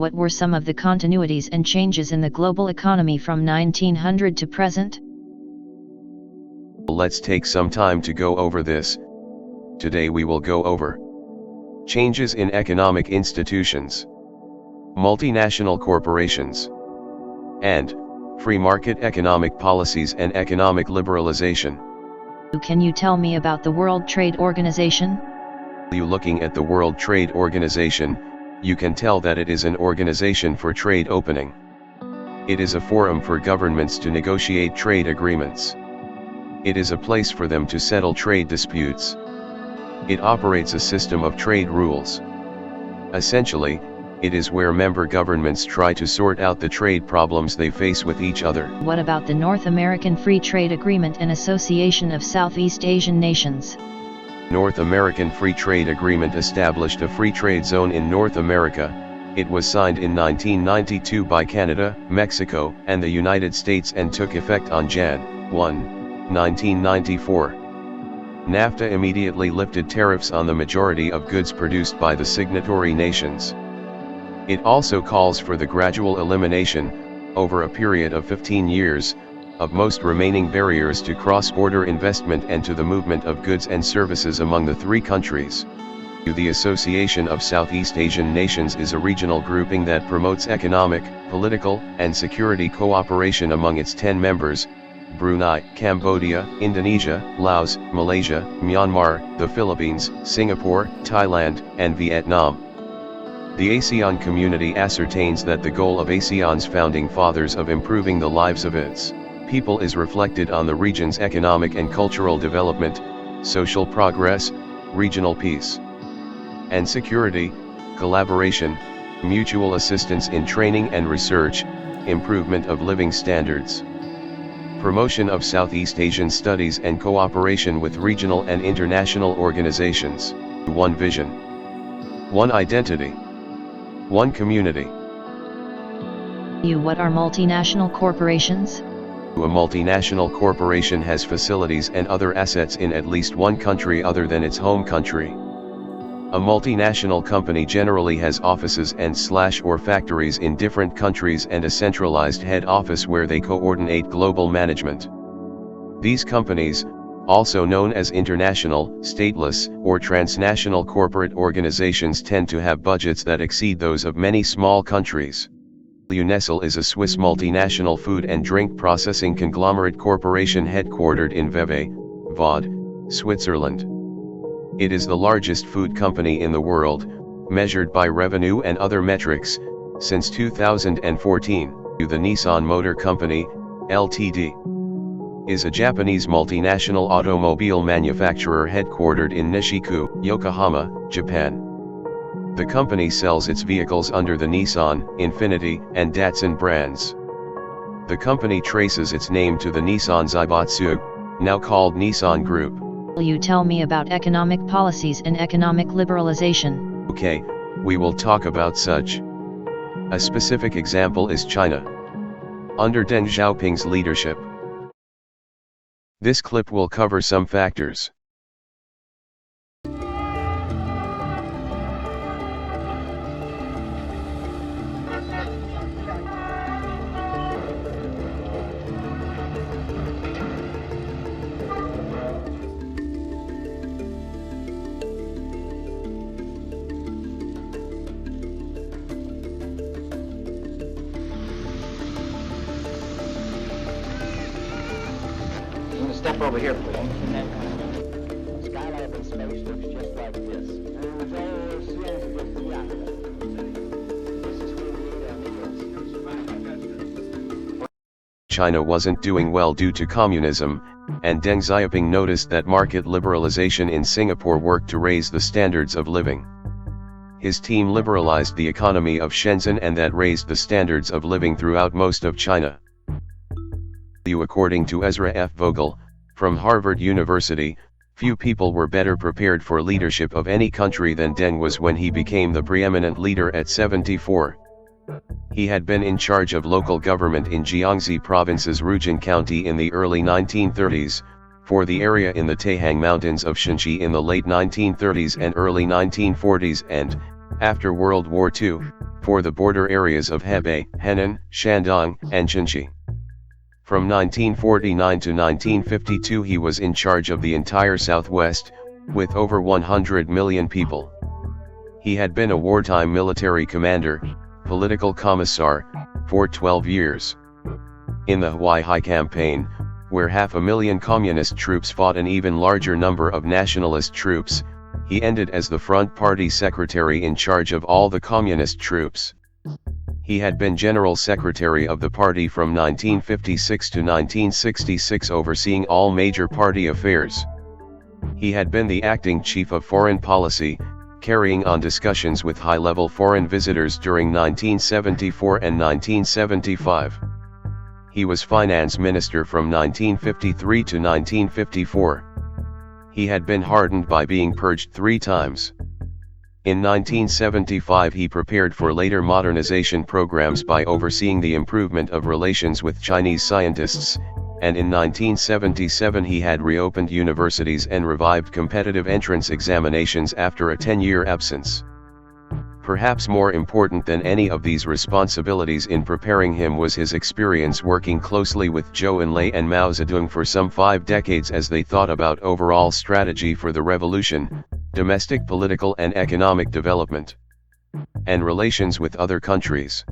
What were some of the continuities and changes in the global economy from 1900 to present? Let's take some time to go over this. Today we will go over changes in economic institutions, multinational corporations, and free market economic policies and economic liberalization. Can you tell me about the World Trade Organization? Looking at the World Trade Organization, you can tell that it is an organization for trade opening. It is a forum for governments to negotiate trade agreements. It is a place for them to settle trade disputes. It operates a system of trade rules. Essentially, it is where member governments try to sort out the trade problems they face with each other. What about the North American Free Trade Agreement and Association of Southeast Asian Nations? North American Free Trade Agreement established a free trade zone in North America. It was signed in 1992 by Canada, Mexico, and the United States and took effect on Jan. 1, 1994. NAFTA immediately lifted tariffs on the majority of goods produced by the signatory nations. It also calls for the gradual elimination, over a period of 15 years, of most remaining barriers to cross-border investment and to the movement of goods and services among the three countries. The Association of Southeast Asian Nations is a regional grouping that promotes economic, political, and security cooperation among its 10 members: Brunei, Cambodia, Indonesia, Laos, Malaysia, Myanmar, the Philippines, Singapore, Thailand, and Vietnam. The ASEAN community ascertains that the goal of ASEAN's founding fathers of improving the lives of its people is reflected on the region's economic and cultural development, social progress, regional peace and security, collaboration, mutual assistance in training and research, improvement of living standards, promotion of Southeast Asian studies and cooperation with regional and international organizations. One vision, one identity, one community. What are multinational corporations? A multinational corporation has facilities and other assets in at least one country other than its home country. A multinational company generally has offices and/or factories in different countries and a centralized head office where they coordinate global management. These companies, also known as international, stateless, or transnational corporate organizations, tend to have budgets that exceed those of many small countries. Nestlé is a Swiss multinational food and drink processing conglomerate corporation headquartered in Vevey, Vaud, Switzerland. It is the largest food company in the world, measured by revenue and other metrics, since 2014. The Nissan Motor Company, Ltd., is a Japanese multinational automobile manufacturer headquartered in Nishiku, Yokohama, Japan. The company sells its vehicles under the Nissan, Infiniti, and Datsun brands. The company traces its name to the Nissan Zaibatsu, now called Nissan Group. Will you tell me about economic policies and economic liberalization? Okay, we will talk about such. A specific example is China. Under Deng Xiaoping's leadership. This clip will cover some factors. Step over here, please. Skylight in space looks just like this. China wasn't doing well due to communism, and Deng Xiaoping noticed that market liberalization in Singapore worked to raise the standards of living. His team liberalized the economy of Shenzhen, and that raised the standards of living throughout most of China. According to Ezra F. Vogel, from Harvard University, few people were better prepared for leadership of any country than Deng was when he became the preeminent leader at 74. He had been in charge of local government in Jiangxi Province's Rujin County in the early 1930s, for the area in the Taihang Mountains of Shanxi in the late 1930s and early 1940s, and, After World War II, for the border areas of Hebei, Henan, Shandong, and Jinji. From 1949 to 1952 he was in charge of the entire Southwest, with over 100 million people. He had been a wartime military commander, political commissar, for 12 years. In the Huaihai campaign, where 500,000 communist troops fought an even larger number of nationalist troops, he ended as the front party secretary in charge of all the communist troops. He had been general secretary of the party from 1956 to 1966, overseeing all major party affairs. He had been the acting chief of foreign policy, carrying on discussions with high-level foreign visitors during 1974 and 1975. He was finance minister from 1953 to 1954. He had been hardened by being purged 3 times. In 1975 he prepared for later modernization programs by overseeing the improvement of relations with Chinese scientists, and in 1977 he had reopened universities and revived competitive entrance examinations after a 10-year absence. Perhaps more important than any of these responsibilities in preparing him was his experience working closely with Zhou Enlai and Mao Zedong for some 5 decades as they thought about overall strategy for the revolution, domestic political and economic development, and relations with other countries.